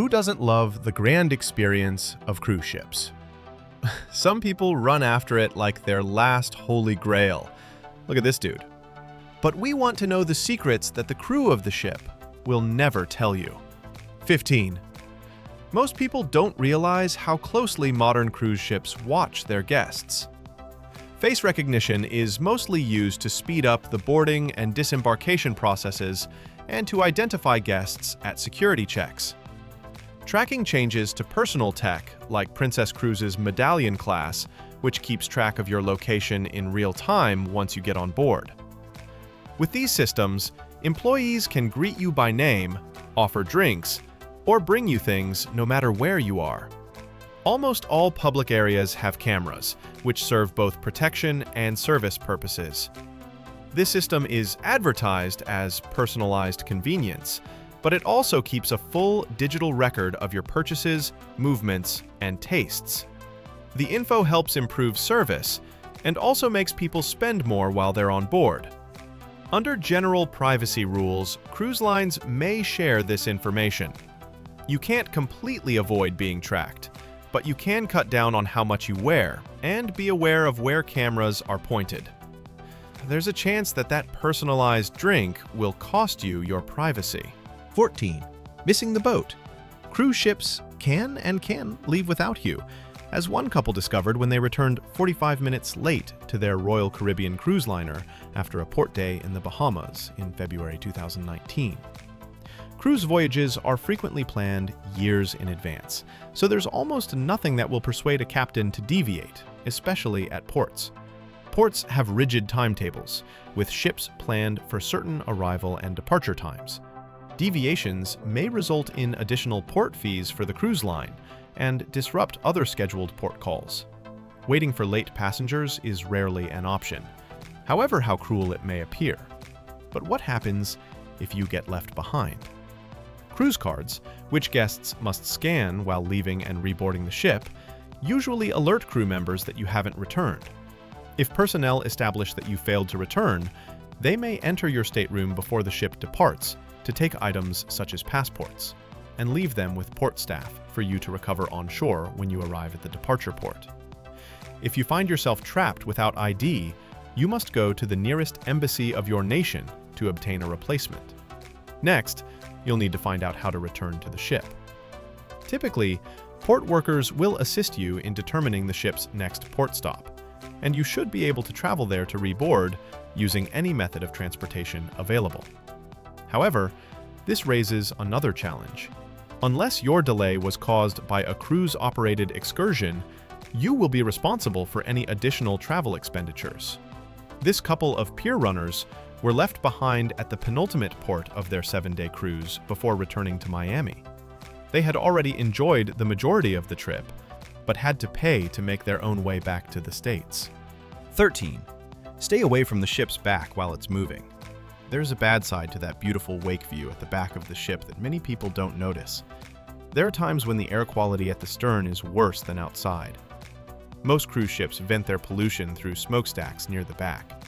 Who doesn't love the grand experience of cruise ships? Some people run after it like their last holy grail. Look at this dude. But we want to know the secrets that the crew of the ship will never tell you. 15. Most people don't realize how closely modern cruise ships watch their guests. Face recognition is mostly used to speed up the boarding and disembarkation processes and to identify guests at security checks. Tracking changes to personal tech, like Princess Cruises' Medallion class, which keeps track of your location in real time once you get on board. With these systems, employees can greet you by name, offer drinks, or bring you things no matter where you are. Almost all public areas have cameras, which serve both protection and service purposes. This system is advertised as personalized convenience, but it also keeps a full digital record of your purchases, movements, and tastes. The info helps improve service and also makes people spend more while they're on board. Under general privacy rules, cruise lines may share this information. You can't completely avoid being tracked, but you can cut down on how much you wear and be aware of where cameras are pointed. There's a chance that that personalized drink will cost you your privacy. 14. Missing the boat. Cruise ships can leave without you, as one couple discovered when they returned 45 minutes late to their Royal Caribbean cruise liner after a port day in the Bahamas in February 2019. Cruise voyages are frequently planned years in advance, so there's almost nothing that will persuade a captain to deviate, especially at ports. Ports have rigid timetables, with ships planned for certain arrival and departure times. Deviations may result in additional port fees for the cruise line and disrupt other scheduled port calls. Waiting for late passengers is rarely an option, however how cruel it may appear. But what happens if you get left behind? Cruise cards, which guests must scan while leaving and reboarding the ship, usually alert crew members that you haven't returned. If personnel establish that you failed to return, they may enter your stateroom before the ship departs to take items such as passports, and leave them with port staff for you to recover on shore when you arrive at the departure port. If you find yourself trapped without ID, you must go to the nearest embassy of your nation to obtain a replacement. Next, you'll need to find out how to return to the ship. Typically, port workers will assist you in determining the ship's next port stop, and you should be able to travel there to reboard using any method of transportation available. However, this raises another challenge. Unless your delay was caused by a cruise-operated excursion, you will be responsible for any additional travel expenditures. This couple of pier runners were left behind at the penultimate port of their 7-day cruise before returning to Miami. They had already enjoyed the majority of the trip, but had to pay to make their own way back to the States. 13. Stay away from the ship's back while it's moving. There's a bad side to that beautiful wake view at the back of the ship that many people don't notice. There are times when the air quality at the stern is worse than outside. Most cruise ships vent their pollution through smokestacks near the back.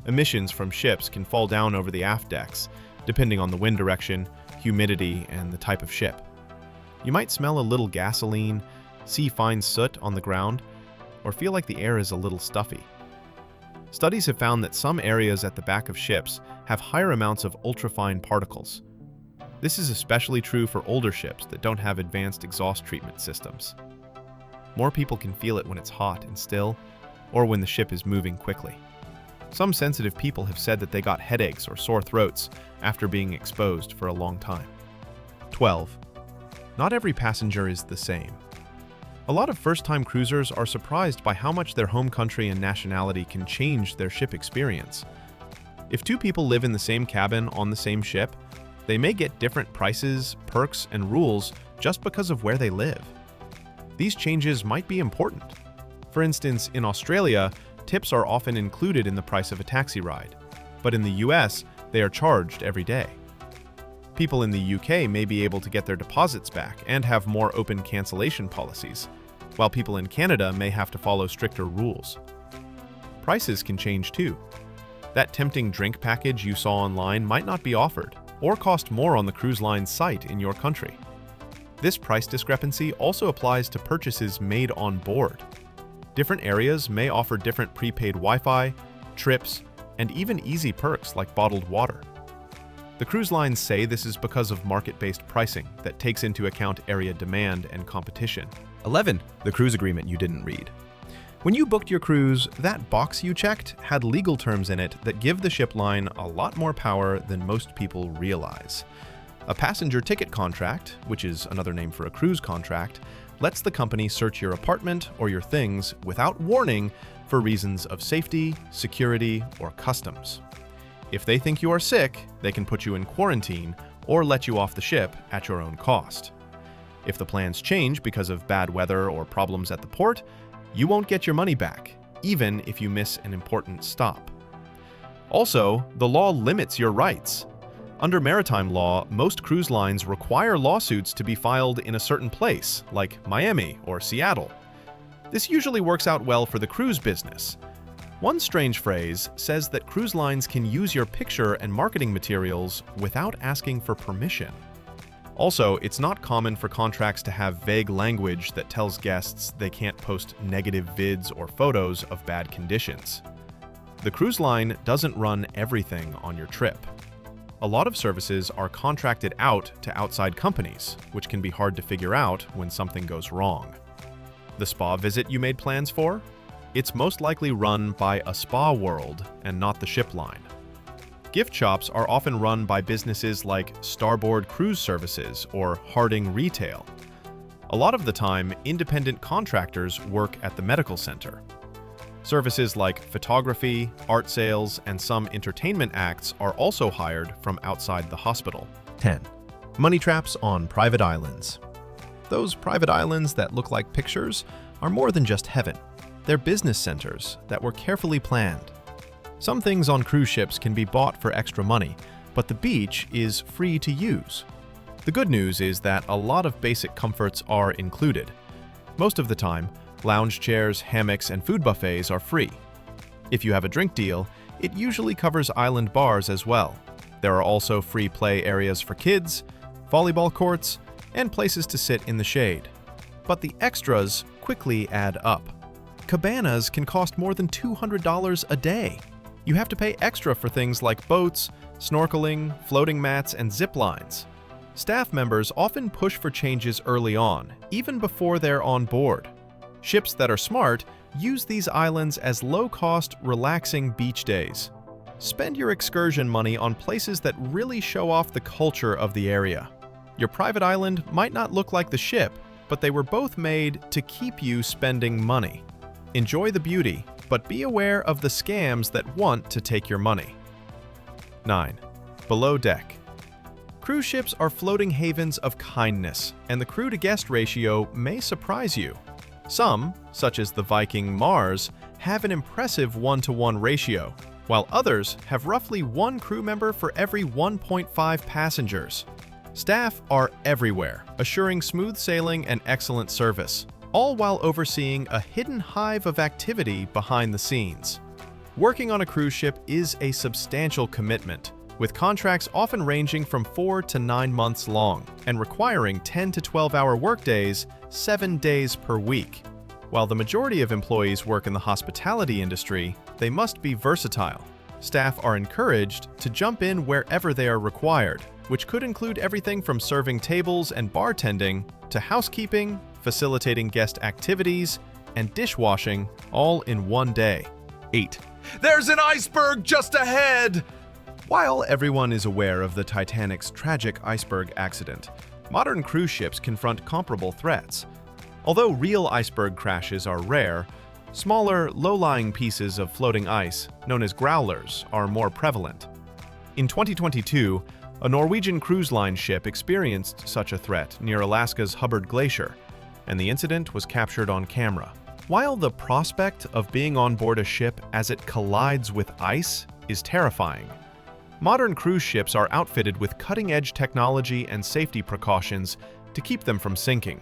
Emissions from ships can fall down over the aft decks, depending on the wind direction, humidity, and the type of ship. You might smell a little gasoline, see fine soot on the ground, or feel like the air is a little stuffy. Studies have found that some areas at the back of ships have higher amounts of ultrafine particles. This is especially true for older ships that don't have advanced exhaust treatment systems. More people can feel it when it's hot and still, or when the ship is moving quickly. Some sensitive people have said that they got headaches or sore throats after being exposed for a long time. 12. Not every passenger is the same. A lot of first-time cruisers are surprised by how much their home country and nationality can change their ship experience. If two people live in the same cabin on the same ship, they may get different prices, perks, and rules just because of where they live. These changes might be important. For instance, in Australia, tips are often included in the price of a taxi ride, but in the US, they are charged every day. People in the UK may be able to get their deposits back and have more open cancellation policies, while people in Canada may have to follow stricter rules. Prices can change too. That tempting drink package you saw online might not be offered, or cost more on the cruise line's site in your country. This price discrepancy also applies to purchases made on board. Different areas may offer different prepaid Wi-Fi, trips, and even easy perks like bottled water. The cruise lines say this is because of market-based pricing that takes into account area demand and competition. 11. The cruise agreement you didn't read. When you booked your cruise, that box you checked had legal terms in it that give the ship line a lot more power than most people realize. A passenger ticket contract, which is another name for a cruise contract, lets the company search your apartment or your things without warning for reasons of safety, security, or customs. If they think you are sick, they can put you in quarantine or let you off the ship at your own cost. If the plans change because of bad weather or problems at the port, you won't get your money back, even if you miss an important stop. Also, the law limits your rights. Under maritime law, most cruise lines require lawsuits to be filed in a certain place, like Miami or Seattle. This usually works out well for the cruise business. One strange phrase says that cruise lines can use your picture and marketing materials without asking for permission. Also, it's not common for contracts to have vague language that tells guests they can't post negative vids or photos of bad conditions. The cruise line doesn't run everything on your trip. A lot of services are contracted out to outside companies, which can be hard to figure out when something goes wrong. The spa visit you made plans for? It's most likely run by a spa world and not the ship line. Gift shops are often run by businesses like Starboard Cruise Services or Harding Retail. A lot of the time, independent contractors work at the medical center. Services like photography, art sales, and some entertainment acts are also hired from outside the hospital. 10. Money traps on private islands. Those private islands that look like pictures are more than just heaven. They're business centers that were carefully planned. Some things on cruise ships can be bought for extra money, but the beach is free to use. The good news is that a lot of basic comforts are included. Most of the time, lounge chairs, hammocks, and food buffets are free. If you have a drink deal, it usually covers island bars as well. There are also free play areas for kids, volleyball courts, and places to sit in the shade. But the extras quickly add up. Cabanas can cost more than $200 a day. You have to pay extra for things like boats, snorkeling, floating mats, and zip lines. Staff members often push for changes early on, even before they're on board. Ships that are smart use these islands as low-cost, relaxing beach days. Spend your excursion money on places that really show off the culture of the area. Your private island might not look like the ship, but they were both made to keep you spending money. Enjoy the beauty, but be aware of the scams that want to take your money. 9. Below deck. Cruise ships are floating havens of kindness, and the crew-to-guest ratio may surprise you. Some, such as the Viking Mars, have an impressive 1-to-1 ratio, while others have roughly one crew member for every 1.5 passengers. Staff are everywhere, assuring smooth sailing and excellent service, all while overseeing a hidden hive of activity behind the scenes. Working on a cruise ship is a substantial commitment, with contracts often ranging from 4 to 9 months long and requiring 10 to 12-hour workdays 7 days per week. While the majority of employees work in the hospitality industry, they must be versatile. Staff are encouraged to jump in wherever they are required, which could include everything from serving tables and bartending to housekeeping, facilitating guest activities, and dishwashing, all in one day. 8. There's an iceberg just ahead! While everyone is aware of the Titanic's tragic iceberg accident, modern cruise ships confront comparable threats. Although real iceberg crashes are rare, smaller, low-lying pieces of floating ice, known as growlers, are more prevalent. In 2022, a Norwegian cruise line ship experienced such a threat near Alaska's Hubbard Glacier, and the incident was captured on camera. While the prospect of being on board a ship as it collides with ice is terrifying, modern cruise ships are outfitted with cutting-edge technology and safety precautions to keep them from sinking.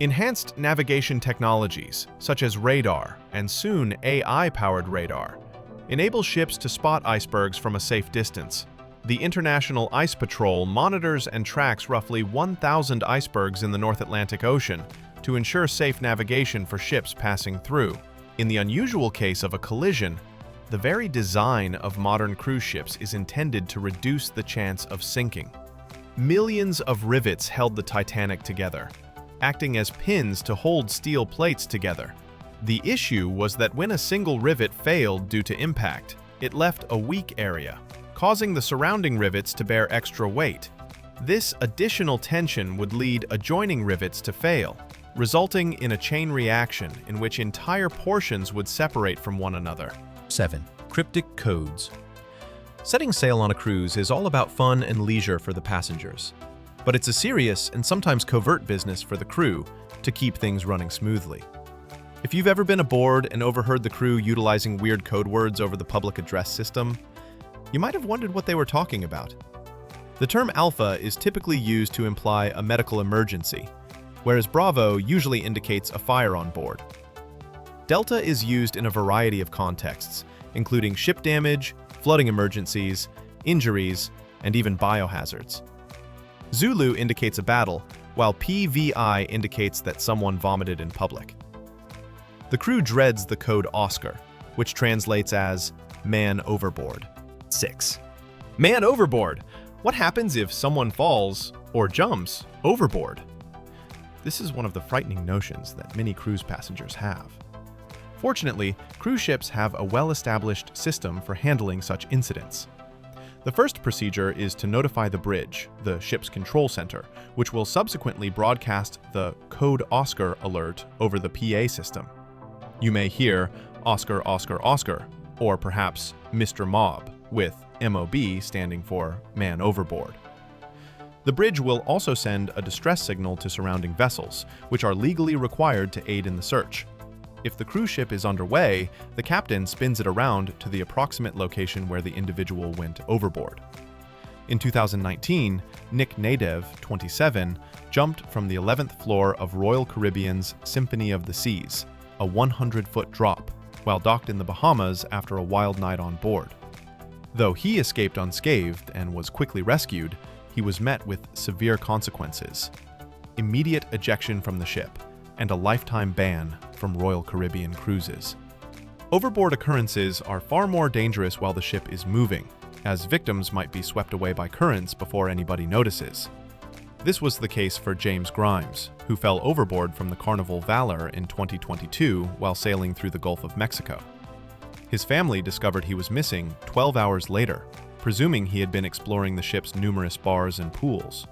Enhanced navigation technologies, such as radar and soon AI-powered radar, enable ships to spot icebergs from a safe distance. The International Ice Patrol monitors and tracks roughly 1,000 icebergs in the North Atlantic Ocean to ensure safe navigation for ships passing through. In the unusual case of a collision, the very design of modern cruise ships is intended to reduce the chance of sinking. Millions of rivets held the Titanic together, acting as pins to hold steel plates together. The issue was that when a single rivet failed due to impact, it left a weak area, causing the surrounding rivets to bear extra weight. This additional tension would lead adjoining rivets to fail, resulting in a chain reaction in which entire portions would separate from one another. 7. Cryptic codes. Setting sail on a cruise is all about fun and leisure for the passengers. But it's a serious and sometimes covert business for the crew to keep things running smoothly. If you've ever been aboard and overheard the crew utilizing weird code words over the public address system, you might have wondered what they were talking about. The term Alpha is typically used to imply a medical emergency, whereas Bravo usually indicates a fire on board. Delta is used in a variety of contexts, including ship damage, flooding emergencies, injuries, and even biohazards. Zulu indicates a battle, while PVI indicates that someone vomited in public. The crew dreads the code Oscar, which translates as man overboard. 6. Man overboard! What happens if someone falls or jumps overboard? This is one of the frightening notions that many cruise passengers have. Fortunately, cruise ships have a well-established system for handling such incidents. The first procedure is to notify the bridge, the ship's control center, which will subsequently broadcast the Code Oscar alert over the PA system. You may hear Oscar, Oscar, Oscar, or perhaps Mr. Mob, with MOB standing for Man Overboard. The bridge will also send a distress signal to surrounding vessels, which are legally required to aid in the search. If the cruise ship is underway, the captain spins it around to the approximate location where the individual went overboard. In 2019, Nick Nadev, 27, jumped from the 11th floor of Royal Caribbean's Symphony of the Seas, a 100-foot drop, while docked in the Bahamas after a wild night on board. Though he escaped unscathed and was quickly rescued, he was met with severe consequences: immediate ejection from the ship and a lifetime ban from Royal Caribbean cruises. Overboard occurrences are far more dangerous while the ship is moving, as victims might be swept away by currents before anybody notices. This was the case for James Grimes, who fell overboard from the Carnival Valor in 2022 while sailing through the Gulf of Mexico. His family discovered he was missing 12 hours later, presuming he had been exploring the ship's numerous bars and pools.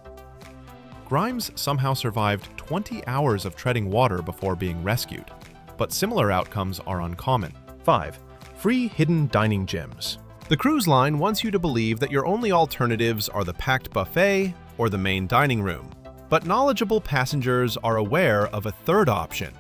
Grimes somehow survived 20 hours of treading water before being rescued, but similar outcomes are uncommon. 5. Free hidden dining gems. The cruise line wants you to believe that your only alternatives are the packed buffet or the main dining room, but knowledgeable passengers are aware of a third option: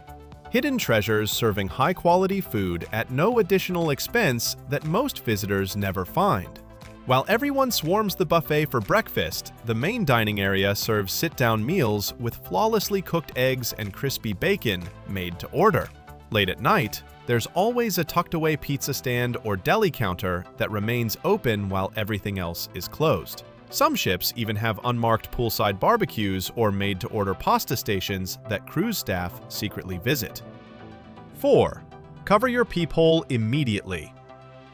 hidden treasures serving high-quality food at no additional expense that most visitors never find. While everyone swarms the buffet for breakfast, the main dining area serves sit-down meals with flawlessly cooked eggs and crispy bacon made to order. Late at night, there's always a tucked-away pizza stand or deli counter that remains open while everything else is closed. Some ships even have unmarked poolside barbecues or made-to-order pasta stations that cruise staff secretly visit. 4. Cover your peephole immediately.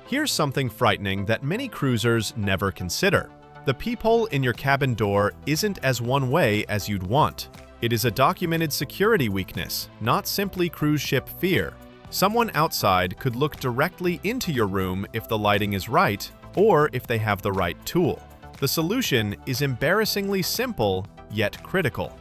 Here's something frightening that many cruisers never consider. The peephole in your cabin door isn't as one-way as you'd want. It is a documented security weakness, not simply cruise ship fear. Someone outside could look directly into your room if the lighting is right, or if they have the right tool. The solution is embarrassingly simple, yet critical.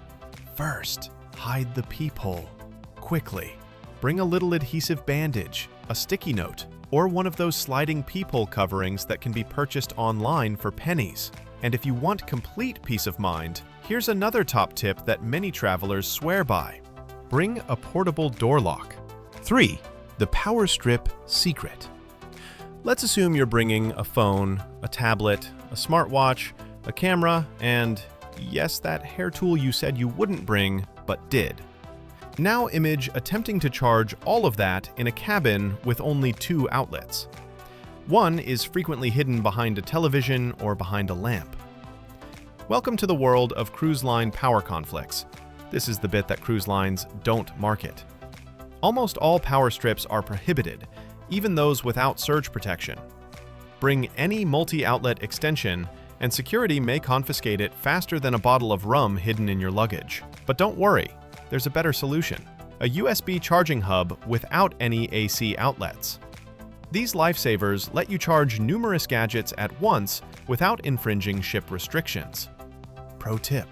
First, hide the peephole. Quickly. Bring a little adhesive bandage, a sticky note, or one of those sliding peephole coverings that can be purchased online for pennies. And if you want complete peace of mind, here's another top tip that many travelers swear by: bring a portable door lock. 3. The power strip secret. Let's assume you're bringing a phone, a tablet, a smartwatch, a camera, and yes, that hair tool you said you wouldn't bring, but did. Now image attempting to charge all of that in a cabin with only 2 outlets. One is frequently hidden behind a television or behind a lamp. Welcome to the world of cruise line power conflicts. This is the bit that cruise lines don't market. Almost all power strips are prohibited, even those without surge protection. Bring any multi-outlet extension, and security may confiscate it faster than a bottle of rum hidden in your luggage. But don't worry, there's a better solution: a USB charging hub without any AC outlets. These lifesavers let you charge numerous gadgets at once without infringing ship restrictions. Pro tip: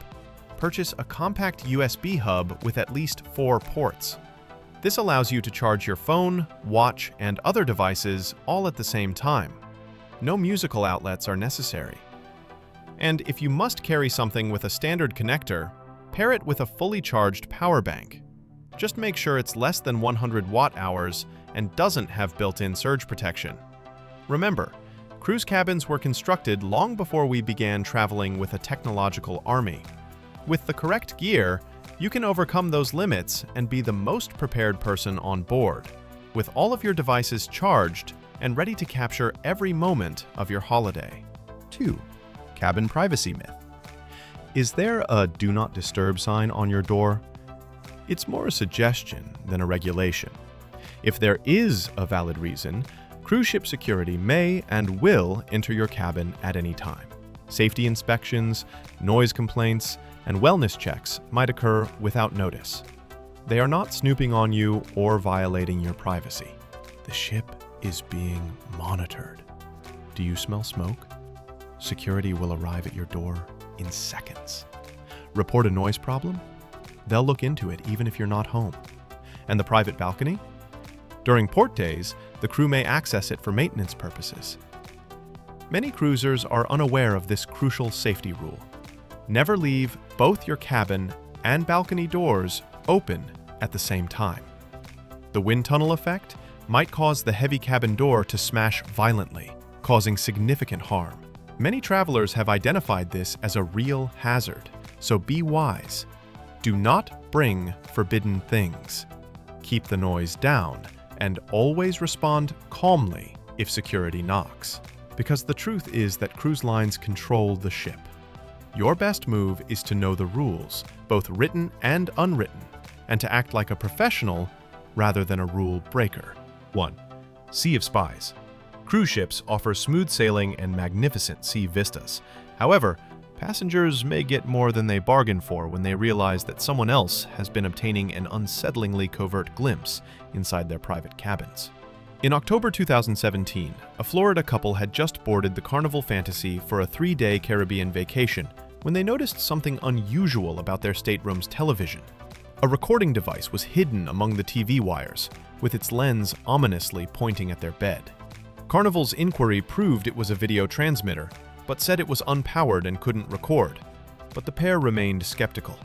purchase a compact USB hub with at least 4 ports. This allows you to charge your phone, watch, and other devices all at the same time. No musical outlets are necessary. And if you must carry something with a standard connector, pair it with a fully charged power bank. Just make sure it's less than 100 watt-hours and doesn't have built-in surge protection. Remember, cruise cabins were constructed long before we began traveling with a technological army. With the correct gear, you can overcome those limits and be the most prepared person on board, with all of your devices charged and ready to capture every moment of your holiday. 2. Cabin privacy myth. Is there a Do Not Disturb sign on your door? It's more a suggestion than a regulation. If there is a valid reason, cruise ship security may and will enter your cabin at any time. Safety inspections, noise complaints, and wellness checks might occur without notice. They are not snooping on you or violating your privacy. The ship is being monitored. Do you smell smoke? Security will arrive at your door in seconds. Report a noise problem? They'll look into it even if you're not home. And the private balcony? During port days, the crew may access it for maintenance purposes. Many cruisers are unaware of this crucial safety rule. Never leave both your cabin and balcony doors open at the same time. The wind tunnel effect might cause the heavy cabin door to smash violently, causing significant harm. Many travelers have identified this as a real hazard, so be wise. Do not bring forbidden things. Keep the noise down, and always respond calmly if security knocks. Because the truth is that cruise lines control the ship. Your best move is to know the rules, both written and unwritten, and to act like a professional rather than a rule breaker. 1. Sea of Spies. Cruise ships offer smooth sailing and magnificent sea vistas. However, passengers may get more than they bargained for when they realize that someone else has been obtaining an unsettlingly covert glimpse inside their private cabins. In October 2017, a Florida couple had just boarded the Carnival Fantasy for a 3-day Caribbean vacation when they noticed something unusual about their stateroom's television. A recording device was hidden among the TV wires, with its lens ominously pointing at their bed. Carnival's inquiry proved it was a video transmitter, but said it was unpowered and couldn't record. But the pair remained skeptical.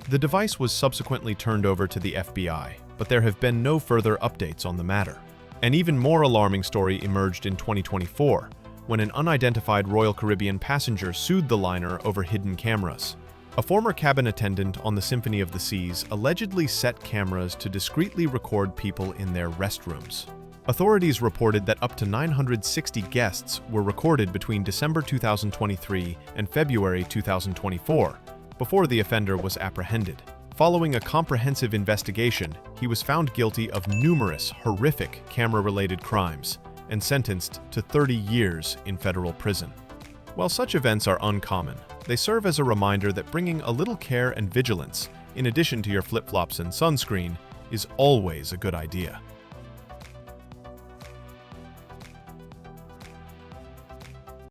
The device was subsequently turned over to the FBI, but there have been no further updates on the matter. An even more alarming story emerged in 2024, when an unidentified Royal Caribbean passenger sued the liner over hidden cameras. A former cabin attendant on the Symphony of the Seas allegedly set cameras to discreetly record people in their restrooms. Authorities reported that up to 960 guests were recorded between December 2023 and February 2024, before the offender was apprehended. Following a comprehensive investigation, he was found guilty of numerous horrific camera-related crimes and sentenced to 30 years in federal prison. While such events are uncommon, they serve as a reminder that bringing a little care and vigilance, in addition to your flip-flops and sunscreen, is always a good idea.